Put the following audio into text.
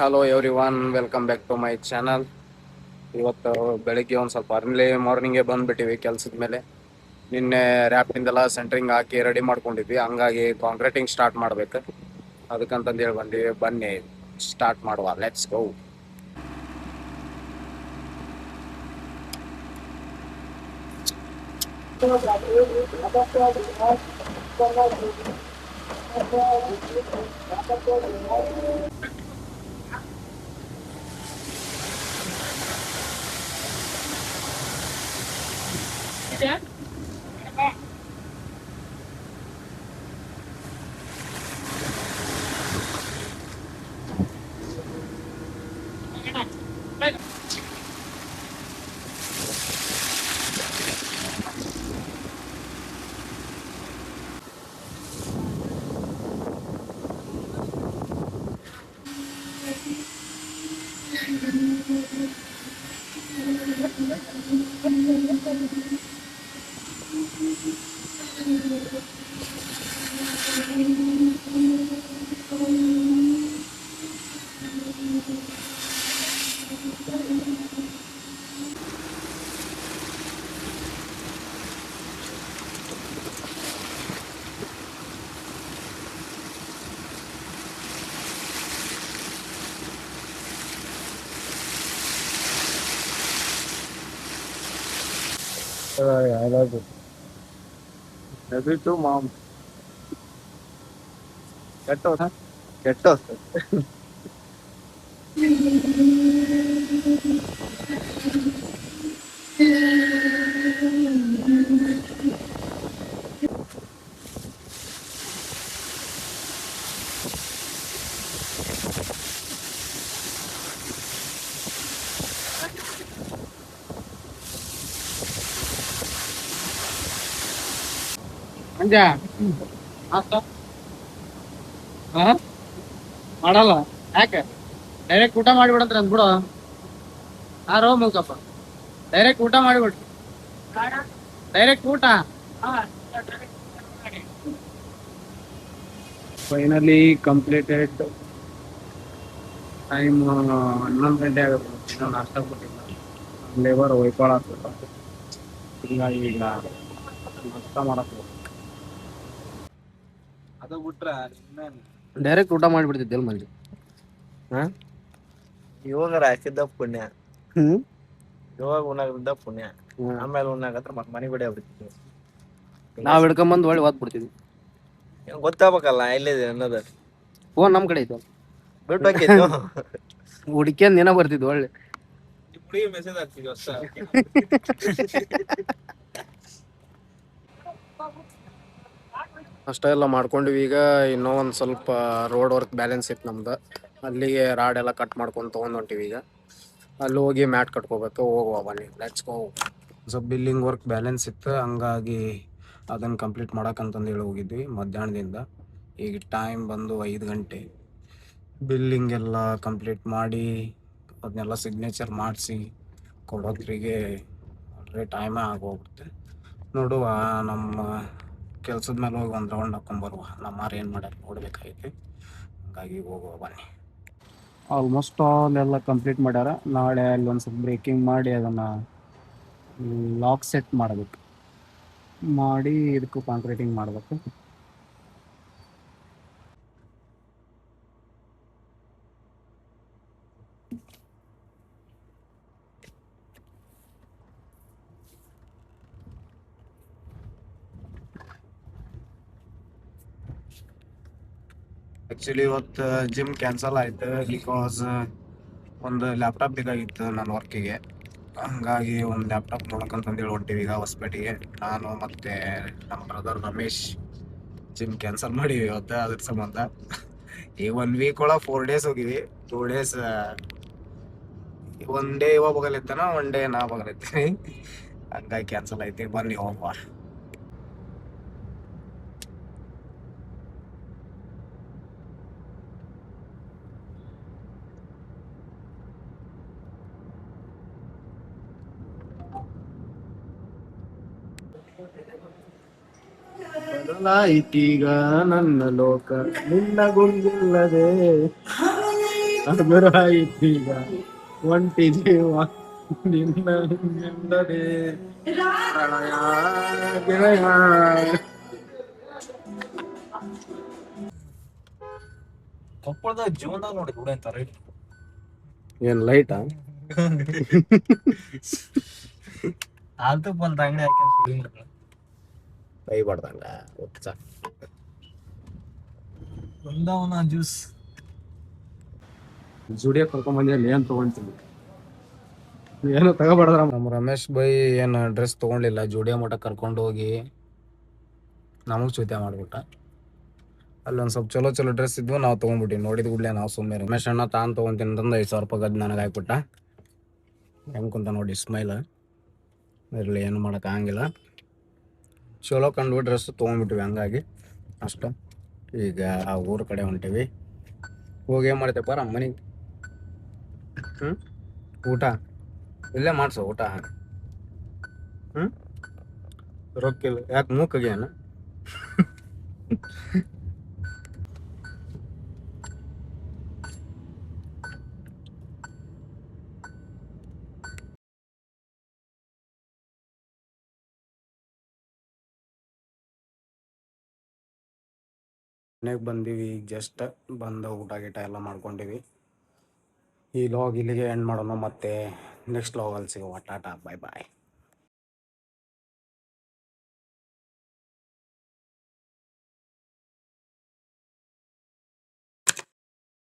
Hello everyone, welcome back to my channel. ಇವತ್ತು ಬೆಳಿಗ್ಗೆ ಒಂದು ಸ್ವಲ್ಪ ಅರ್ಲಿ ಮಾರ್ನಿಂಗೇ ಬಂದುಬಿಟ್ಟಿವಿ ಕೆಲಸದ ಮೇಲೆ. ನಿನ್ನೆ ರ್ಯಾಪಿಂದೆಲ್ಲ ಸೆಂಟ್ರಿಂಗ್ ಹಾಕಿ ರೆಡಿ ಮಾಡ್ಕೊಂಡಿದ್ವಿ, ಹಂಗಾಗಿ ಕಾಂಕ್ರೀಟಿಂಗ್ ಸ್ಟಾರ್ಟ್ ಮಾಡ್ಬೇಕು. ಅದಕ್ಕಂತಂದು ಹೇಳಿ ಬಂದೀವಿ. ಬನ್ನಿ ಸ್ಟಾರ್ಟ್ ಮಾಡುವ, let's go. I love it. Maybe too, mom. ಕೆಟ್ಟ ಕೆಟ್ಟ ಅಂಜ ಮಾಡಲ್ಲ. ಯಾಕೆ ಡೈರೆಕ್ಟ್ ಊಟ ಮಾಡಿಬಿಡಂತ್ರ ಅಂದ್ಬಿಡು. ಯಾರೋ ಮುಲ್ಕಪ್ಪ ಡೈರೆಕ್ಟ್ ಊಟ ಮಾಡಿಬಿಡ್ರಿ. ಡೈರೆಕ್ಟ್ ಊಟ. Finally completed. ಟೈಮ್ 11 ಗಂಟೆ ಆಗುತ್ತೆ. ಇನ್ನೂ ನಾಷ್ಟ ಕೊಟ್ಟಿಲ್ಲ. ಲೇಬರ್ ಒಯ್ಕೊಳತ್ತ. ಹಿಂಗಾಗಿ ಈಗ ನಾಷ್ಟ ಮಾಡಕ್ಕೆ ಅದು ಬಿಟ್ರ ಡೈರೆಕ್ಟ್ ಊಟ ಮಾಡಿಬಿಡ್ತಿದ್ದೆಲ್ಲ ಮಂದಿ. ಇವಾಗ ಹಾಕಿದ್ದ ಪುಣ್ಯ, ಇವಾಗ ಉಣ್ಣಾಗದ ಪುಣ್ಯ. ಆಮೇಲೆ ಉಣ್ಣಾಗತ್ರ ಮತ್ ಮನೆ ಬಿಡಿ ಆಗ್ಬಿಡ್ತಿದ್ವಿ. ನಾವ್ ಹಿಡ್ಕೊಂಬಂದು ಒಳ್ಳೆ ಓದ್ ಬಿಡ್ತಿದ್ವಿ. ಗೊತ್ತಾಗಬೇಕಲ್ಲ ಎಲ್ಲಿದೆ ಅನ್ನೋದು. ಫೋನ್ ನಮ್ ಕಡೆ ಐತೆ, ಬಿಟ್ಟು ಹಾಕಿತ್ತು ಹುಡ್ಕ್ಯಂದ್ ಏನ ಬರ್ತಿದ್ವು ಒಳ್ಳೆ. ಮೆಸೇಜ್ ಆಗ್ತಿದ್ವಿ ಅಷ್ಟ. ಅಷ್ಟ ಎಲ್ಲ ಮಾಡ್ಕೊಂಡ್ವಿ. ಈಗ ಇನ್ನೂ ಒಂದು ಸ್ವಲ್ಪ ರೋಡ್ ವರ್ಕ್ ಬ್ಯಾಲೆನ್ಸ್ ಇತ್ತು ನಮ್ದು. ಅಲ್ಲಿಗೆ ರಾಡ್ ಎಲ್ಲ ಕಟ್ ಮಾಡ್ಕೊಂಡು ತೊಗೊಂಡು ಹೊಂಟಿವಿ. ಈಗ ಅಲ್ಲಿ ಹೋಗಿ ಮ್ಯಾಟ್ ಕಟ್ಕೋಬೇಕು. ಹೋಗುವ ಬನ್ನಿ, ಲೆಟ್ಸ್ ಗೋ. ಸ್ವಲ್ಪ ಬಿಲ್ಲಿಂಗ್ ವರ್ಕ್ ಬ್ಯಾಲೆನ್ಸ್ ಇತ್ತು, ಹಂಗಾಗಿ ಅದನ್ನು ಕಂಪ್ಲೀಟ್ ಮಾಡೋಕ್ಕಂತಂದು ಹೇಳಿ ಹೋಗಿದ್ವಿ ಮಧ್ಯಾಹ್ನದಿಂದ. ಈಗ ಟೈಮ್ ಬಂದು 5 ಗಂಟೆ. ಬಿಲ್ಲಿಂಗ್ ಎಲ್ಲ ಕಂಪ್ಲೀಟ್ ಮಾಡಿ ಅದನ್ನೆಲ್ಲ ಸಿಗ್ನೇಚರ್ ಮಾಡಿಸಿ ಕೊಡೋದ್ರಿಗೆ ಆಲ್ರೆಡಿ ಟೈಮೇ ಆಗೋಗ್ಬಿಡುತ್ತೆ. ನೋಡುವ, ನಮ್ಮ ಕೆಲ್ಸದ ಮೇಲೆ ಹೋಗಿ ಒಂದು ರೌಂಡ್ ಹಾಕೊಂಬರುವ. ನಮ್ಮಾರು ಏನು ಮಾಡ್ಯಾರ ನೋಡ್ಬೇಕಾಗೈತಿ, ಹಂಗಾಗಿ ಹೋಗುವ ಬನ್ನಿ. ಆಲ್ಮೋಸ್ಟ್ ಆಲ್ ಎಲ್ಲ ಕಂಪ್ಲೀಟ್ ಮಾಡ್ಯಾರ. ನಾಳೆ ಅಲ್ಲಿ ಒಂದು ಸ್ವಲ್ಪ ಬ್ರೇಕಿಂಗ್ ಮಾಡಿ ಅದನ್ನು ಲಾಕ್ ಸೆಟ್ ಮಾಡಬೇಕು. ಮಾಡಿ ಇದಕ್ಕೂ ಕಾಂಕ್ರೀಟಿಂಗ್ ಮಾಡಬೇಕು. ಆ್ಯಕ್ಚುಲಿ ಇವತ್ತು ಜಿಮ್ ಕ್ಯಾನ್ಸಲ್ ಆಯ್ತು, ಬಿಕಾಸ್ ಒಂದು ಲ್ಯಾಪ್ಟಾಪ್ ಬೇಕಾಗಿತ್ತು ನನ್ನ ವರ್ಕಿಗೆ. ಹಂಗಾಗಿ ಒಂದು ಲ್ಯಾಪ್ಟಾಪ್ ನೋಡೋಕ್ಕಂತಂದೇಳಿ ಹೊಂಟೀವಿ ಈಗ ಹೊಸಪೇಟೆಗೆ. ನಾನು ಮತ್ತು ನಮ್ಮ ಬ್ರದರ್ ರಮೇಶ್ ಜಿಮ್ ಕ್ಯಾನ್ಸಲ್ ಮಾಡೀವಿ ಇವತ್ತು ಅದ್ರ ಸಂಬಂಧ. ಈಗ 1 ವೀಕ್ ಒಳಗೆ 4 ಡೇಸ್ ಹೋಗಿವಿ. 2 ಡೇಸ್ ಒನ್ ಡೇ ಇವಾಗ ಬಗಲಿತ್ತಾನ, 1 ಡೇ ನಾ ಬಗಲಿತ್ತೀನಿ. ಹಂಗಾಗಿ ಕ್ಯಾನ್ಸಲ್ ಐತಿ. ಬನ್ನಿ ಹೋಗುವ. ಬದಲಾಯಿತೀಗ ನನ್ನ ಲೋಕ ನಿನ್ನ ಗುಂದಿಲ್ಲದೆ. ಹಗುರಾಯಿತು ಈಗ ಒಂಟಿ ಜೀವ ನಿನ್ನ ನಿನ್ನದೇ ಪ್ರಣಯ ಗೆಳೆಯ. ಕೊಪ್ಪಳದ ಜೀವನದಾಗ ನೋಡಿ ಕೂಡ ಅಂತ ರೈಟ್ ಏನ್ ಲೈಟಾ? ಆಲ್ತು ಬಂದ ಅಂಗಡಿ ಹಾಕ್ಯಾನ ಸುಳಿ ಮಕ್ಕಳು ಕೈ ಬಡ್ದಂಗ ಒಚ್ಚ ಬೃಂದಾವನ ಜ್ಯೂಸ್ ಜುಡಿಯೋ ಕರ್ಕೊಂಡ್ ಬಂದಿ ಏನ್ ತಗೊಂತೀನಿ ಏನು ತಗೋಬಾರ್ದ್ರ. ನಮ್ಮ ರಮೇಶ್ ಬೈ ಏನು ಡ್ರೆಸ್ ತೊಗೊಂಡಿಲ್ಲ, ಜುಡಿಯೋ ಮಠ ಕರ್ಕೊಂಡು ಹೋಗಿ ನಮಗೆ ಚೂತ್ಯ ಮಾಡ್ಬಿಟ್ಟ. ಅಲ್ಲೊಂದು ಸ್ವಲ್ಪ ಚಲೋ ಚಲೋ ಡ್ರೆಸ್ ಇದ್ವು, ನಾವು ತೊಗೊಂಡ್ಬಿಟ್ಟಿವಿ. ನೋಡಿದ ಕೂಡಲೇ ನಾವು ಸುಮ್ಮನೆ ರಮೇಶ್ ಅಣ್ಣ ತಾನು ತೊಗೊಂತೀನಿ ಅಂತಂದು 5,000 ರೂಪಾಯಿ ಗದ್ದು ನನಗೆ ಹಾಕ್ಬಿಟ್ಟ. ಹೆಂಗೆ ಕುಂತ ನೋಡಿ ಸ್ಮೈಲ್. ಇರಲಿ, ಏನು ಮಾಡೋಕೆ ಆಗಂಗಿಲ್ಲ. ಚಲೋ ಕಂಡು ಡ್ರೆಸ್ ತೊಗೊಂಡ್ಬಿಟ್ಟಿವಿ, ಹಂಗಾಗಿ ಅಷ್ಟು. ಈಗ ಆ ಊರ ಕಡೆ ಹೊಂಟೀವಿ. ಹೋಗಿ ಏನು ಮಾಡ್ತೇಪ್ಪ ನಮ್ಮ ಮನೆಗೆ. ಊಟ ಇಲ್ಲೇ ಮಾಡ್ಸು ಊಟ. ರೊಕ್ಕಿಲ್ಲ ಯಾಕೆ ಮೂಕಾಗೇನ? ಮನೆಗೆ ಬಂದೀವಿ, ಈಗ ಜಸ್ಟ್ ಬಂದು ಊಟ ಗೀಟ ಎಲ್ಲ ಮಾಡ್ಕೊಂಡಿವಿ. ಈ ಲಾಗ್ ಇಲ್ಲಿಗೆ ಎಂಡ್ ಮಾಡೋಣ, ಮತ್ತೆ ನೆಕ್ಸ್ಟ್ ಲಾಗಲ್ಲಿ ಸಿಗುವ. ಟಾಟಾ, ಬಾಯ್ ಬಾಯ್.